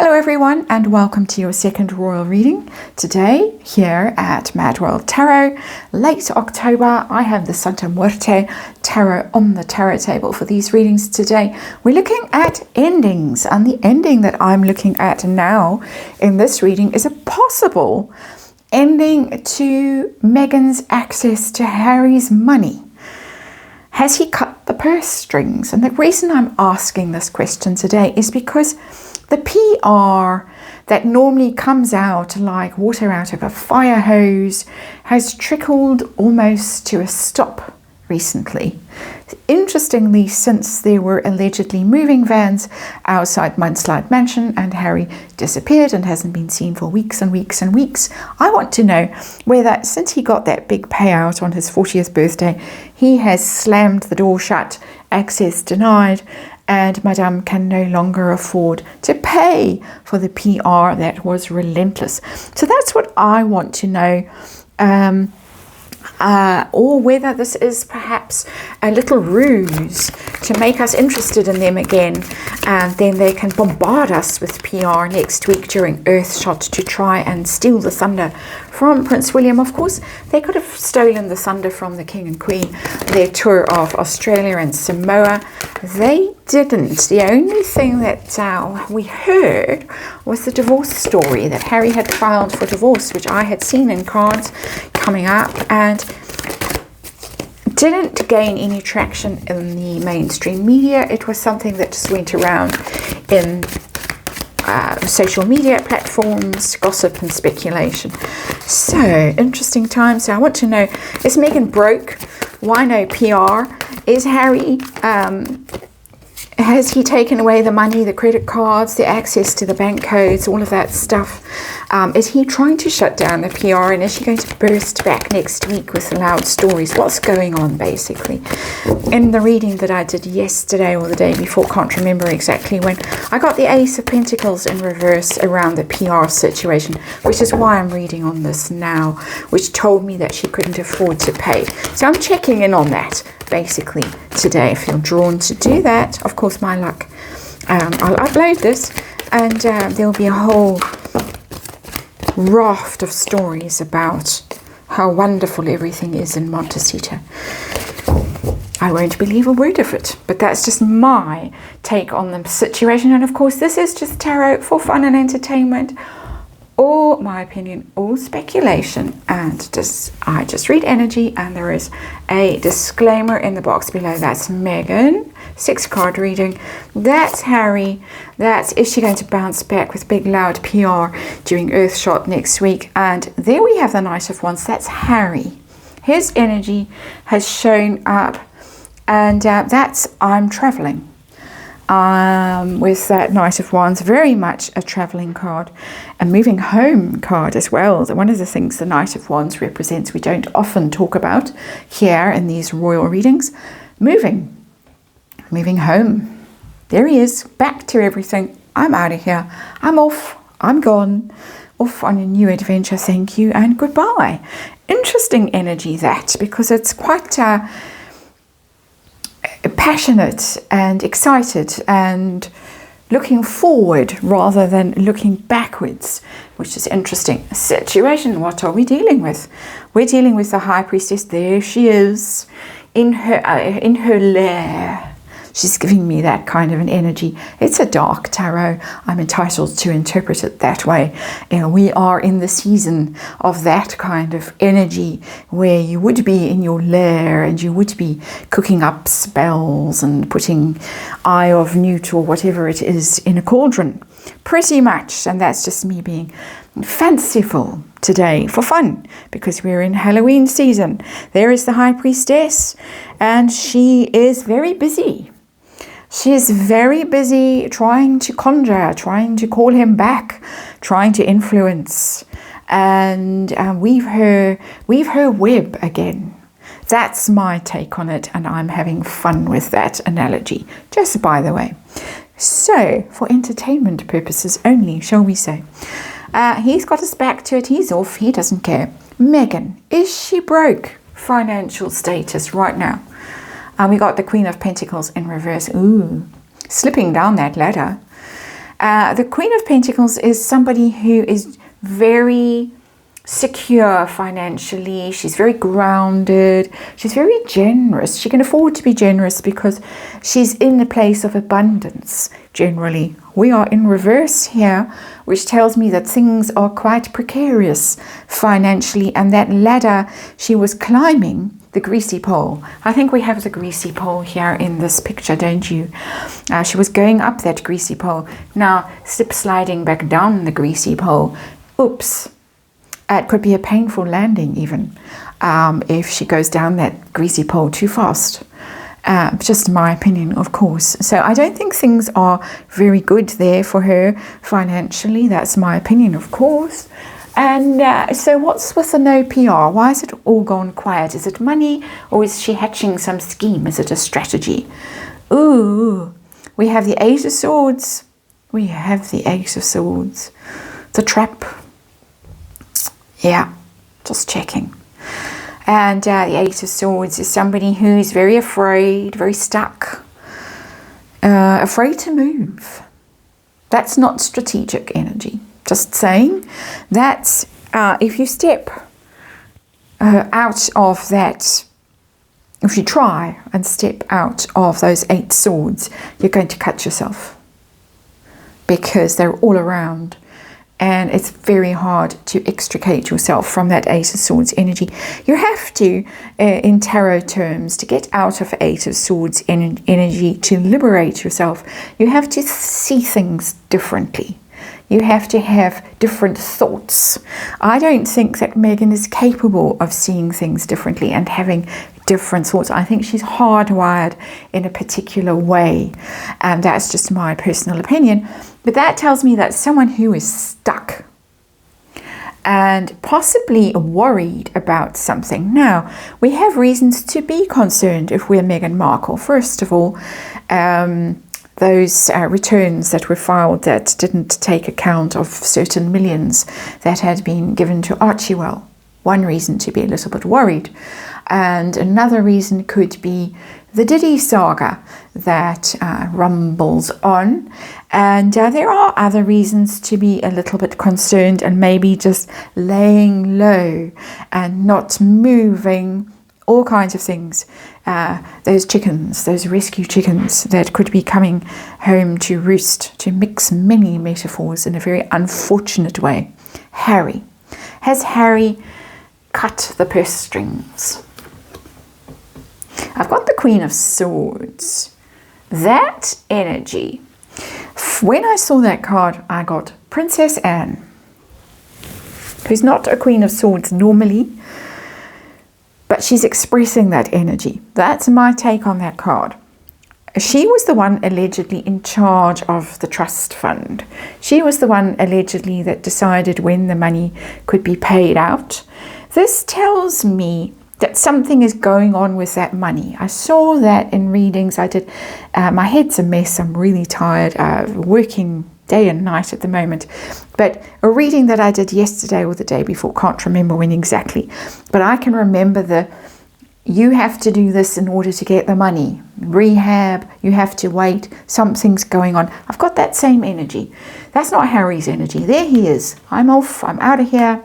Hello everyone, and welcome to your second royal reading. Today, here at MadWorldTarot, late October, I have the Santa Muerte Tarot on the tarot table for these readings today. We're looking at endings, and the ending that I'm looking at now in this reading is a possible ending to Meghan's access to Harry's money. Has he cut the purse strings? And the reason I'm asking this question today is because the PR that normally comes out like water out of a fire hose has trickled almost to a stop recently. Interestingly, since there were allegedly moving vans outside Mudslide Mansion and Harry disappeared and hasn't been seen for weeks and weeks and weeks, I want to know whether, since he got that big payout on his 40th birthday, he has slammed the door shut, access denied, and Madame can no longer afford to pay for the PR that was relentless. So that's what I want to know. Or whether this is perhaps a little ruse to make us interested in them again, and then they can bombard us with PR next week during Earthshot to try and steal the thunder from Prince William. Of course, they could have stolen the thunder from the King and Queen, their tour of Australia and Samoa. They didn't. The only thing that we heard was the divorce story, that Harry had filed for divorce, which I had seen in cards coming up, and didn't gain any traction in the mainstream media. It was something that just went around in social media platforms, gossip and speculation. So, interesting times. So I want to know, is Meghan broke? Why no PR? Is Harry, has he taken away the money, the credit cards, the access to the bank codes, all of that stuff? Is he trying to shut down the PR, and is she going to burst back next week with loud stories? What's going on, basically? In the reading that I did yesterday or the day before, can't remember exactly when, I got the Ace of Pentacles in reverse around the PR situation, which is why I'm reading on this now, which told me that she couldn't afford to pay. So I'm checking in on that, basically, today. If you're drawn to do that, of course, my luck. I'll upload this, and there'll be a whole raft of stories about how wonderful everything is in Montecito. I won't believe a word of it, but that's just my take on the situation. And of course, this is just tarot for fun and entertainment. All my opinion, all speculation, and I just read energy, and there is a disclaimer in the box below. That's Meghan, 6-card reading. That's Harry. That's, is she going to bounce back with big loud PR during Earthshot next week? And there we have the Knight of Wands. That's Harry. His energy has shown up, and that's I'm traveling. With that Knight of Wands, very much a traveling card, a moving home card as well. One of the things the Knight of Wands represents, we don't often talk about here in these royal readings, moving home. There he is, back to everything. I'm out of here. I'm off. I'm gone. Off on a new adventure. Thank you and goodbye. Interesting energy, that, because it's quite passionate and excited and looking forward rather than looking backwards, which is interesting. Situation, what are we dealing with? We're dealing with the High Priestess. There she is in her lair. She's giving me that kind of an energy. It's a dark tarot. I'm entitled to interpret it that way. We are in the season of that kind of energy where you would be in your lair and you would be cooking up spells and putting Eye of Newt or whatever it is in a cauldron. Pretty much. And that's just me being fanciful today for fun, because we're in Halloween season. There is the High Priestess, and she is very busy. She is very busy trying to conjure, trying to call him back, trying to influence, and weave her web again. That's my take on it, and I'm having fun with that analogy, just by the way. So, for entertainment purposes only, shall we say. He's got his back to it, he's off, he doesn't care. Meghan, is she broke? Financial status right now. We got the Queen of Pentacles in reverse. Ooh, slipping down that ladder. The Queen of Pentacles is somebody who is very secure financially. She's very grounded. She's very generous. She can afford to be generous because she's in a place of abundance generally. We are in reverse here, which tells me that things are quite precarious financially, and that ladder she was climbing, the greasy pole. I think we have the greasy pole here in this picture, don't you? She was going up that greasy pole, now sliding back down the greasy pole. Oops. It could be a painful landing even if she goes down that greasy pole too fast. Just my opinion, of course. So I don't think things are very good there for her financially. That's my opinion, of course. And so what's with the no PR? Why is it all gone quiet? Is it money, or is she hatching some scheme? Is it a strategy? Ooh, we have the Eight of Swords. We have the Eight of Swords. The trap. Yeah, just checking. And the Eight of Swords is somebody who's very afraid, very stuck, afraid to move. That's not strategic energy. Just saying. That's if you step out of that, if you try and step out of those 8 swords, you're going to cut yourself because they're all around. And it's very hard to extricate yourself from that Eight of Swords energy. You have to, in tarot terms, to get out of Eight of Swords energy, to liberate yourself, you have to see things differently. You have to have different thoughts. I don't think that Meghan is capable of seeing things differently and having different thoughts. I think she's hardwired in a particular way. And that's just my personal opinion. But that tells me that someone who is stuck and possibly worried about something. Now, we have reasons to be concerned if we're Meghan Markle. First of all, those returns that were filed that didn't take account of certain millions that had been given to Archewell. One reason to be a little bit worried. And another reason could be the Diddy saga that rumbles on. And there are other reasons to be a little bit concerned and maybe just laying low and not moving, all kinds of things. Those chickens, those rescue chickens that could be coming home to roost, to mix many metaphors in a very unfortunate way. Harry. Has Harry cut the purse strings? I've got the Queen of Swords. That energy. When I saw that card, I got Princess Anne, who's not a Queen of Swords normally, but she's expressing that energy. That's my take on that card. She was the one allegedly in charge of the trust fund. She was the one allegedly that decided when the money could be paid out. This tells me that something is going on with that money. I saw that in readings I did. My head's a mess. I'm really tired, working day and night at the moment. But a reading that I did yesterday or the day before, can't remember when exactly, but I can remember you have to do this in order to get the money. Rehab, you have to wait, something's going on. I've got that same energy. That's not Harry's energy. There he is. I'm off, I'm out of here.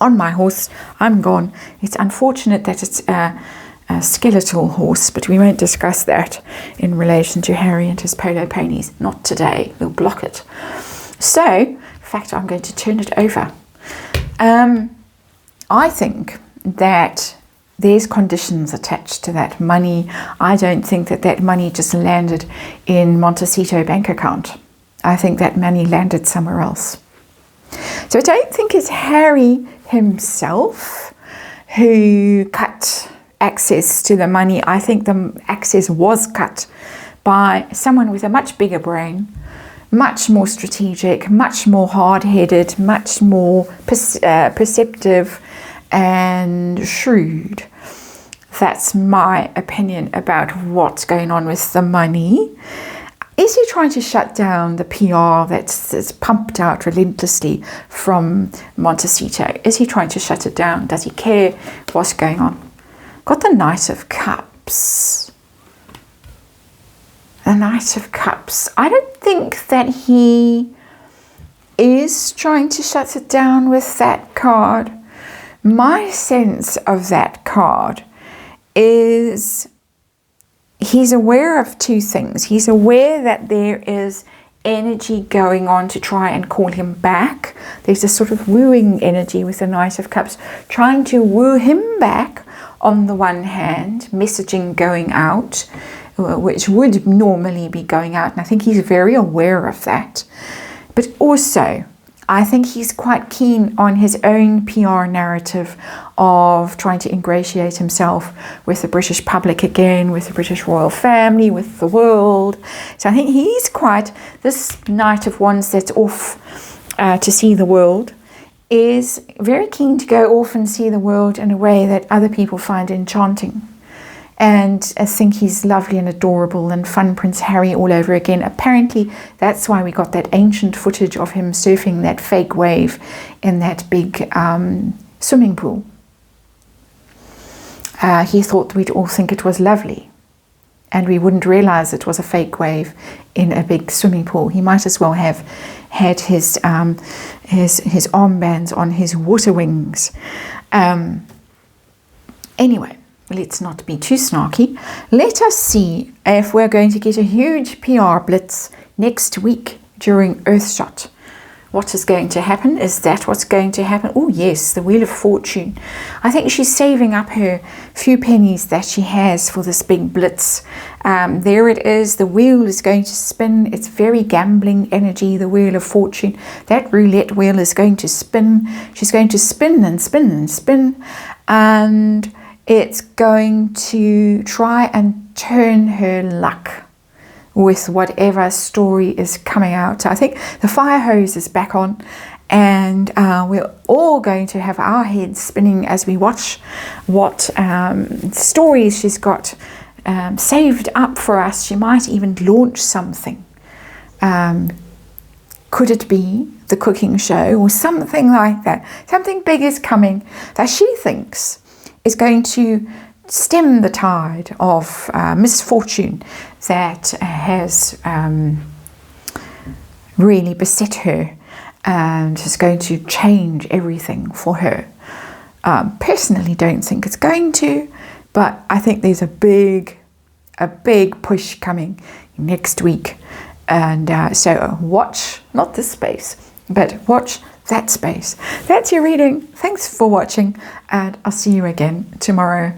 On my horse, I'm gone. It's unfortunate that it's a skeletal horse, but we won't discuss that in relation to Harry and his polo ponies. Not today. We'll block it. So, in fact, I'm going to turn it over. I think that there's conditions attached to that money. I don't think that that money just landed in Montecito bank account. I think that money landed somewhere else. So I don't think it's Harry himself who cut access to the money. I think the access was cut by someone with a much bigger brain, much more strategic, much more hard-headed, much more perceptive and shrewd. That's my opinion about what's going on with the money. Is he trying to shut down the PR that's pumped out relentlessly from Montecito? Is he trying to shut it down? Does he care what's going on? Got the Knight of Cups. the Knight of Cups. I don't think that he is trying to shut it down with that card. My sense of that card is he's aware of two things. He's aware that there is energy going on to try and call him back. There's a sort of wooing energy with the Knight of Cups, trying to woo him back on the one hand, messaging going out, which would normally be going out, and I think he's very aware of that. But also, I think he's quite keen on his own PR narrative of trying to ingratiate himself with the British public again, with the British royal family, with the world. So I think he's quite, this Knight of Wands that's off to see the world, is very keen to go off and see the world in a way that other people find enchanting. And I think he's lovely and adorable and fun Prince Harry all over again. Apparently, that's why we got that ancient footage of him surfing that fake wave in that big swimming pool. He thought we'd all think it was lovely, and we wouldn't realize it was a fake wave in a big swimming pool. He might as well have had his armbands on his water wings. Anyway. Let's not be too snarky. Let us see if we're going to get a huge PR blitz next week during Earthshot. What is going to happen? Is that what's going to happen? Oh yes, the Wheel of Fortune. I think she's saving up her few pennies that she has for this big blitz. There it is. The wheel is going to spin. It's very gambling energy, the Wheel of Fortune. That roulette wheel is going to spin. She's going to spin and spin and spin. And it's going to try and turn her luck with whatever story is coming out. I think the fire hose is back on, and we're all going to have our heads spinning as we watch what stories she's got saved up for us. She might even launch something. Could it be the cooking show or something like that? Something big is coming that she thinks is going to stem the tide of misfortune that has really beset her, and is going to change everything for her. Personally, don't think it's going to, but I think there's a big push coming next week. And so watch, not this space, but watch that space. That's your reading. Thanks for watching, and I'll see you again tomorrow.